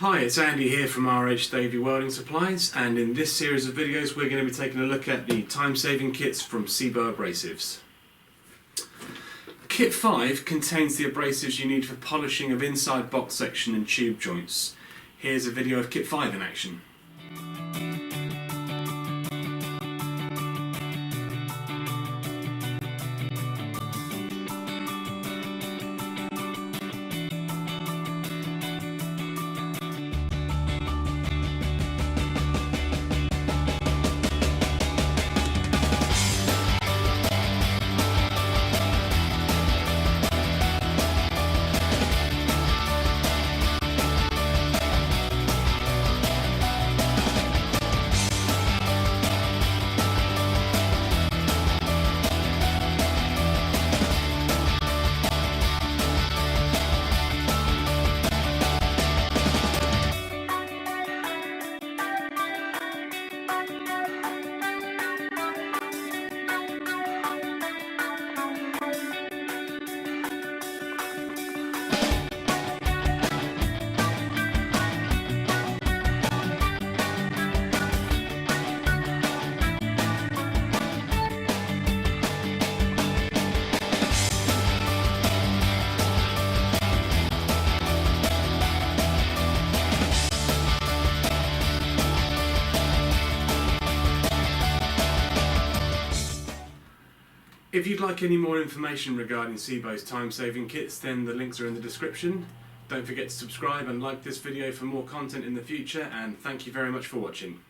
Hi, it's Andy here from Davey Welding Supplies, and in this series of videos we're going to be taking a look at the time-saving kits from Cibo abrasives. Kit 5 contains the abrasives you need for polishing of inside box section and tube joints. Here's a video of Kit 5 in action. If you'd like any more information regarding Cibo's time-saving kits, then the links are in the description. Don't forget to subscribe and like this video for more content in the future, and thank you very much for watching.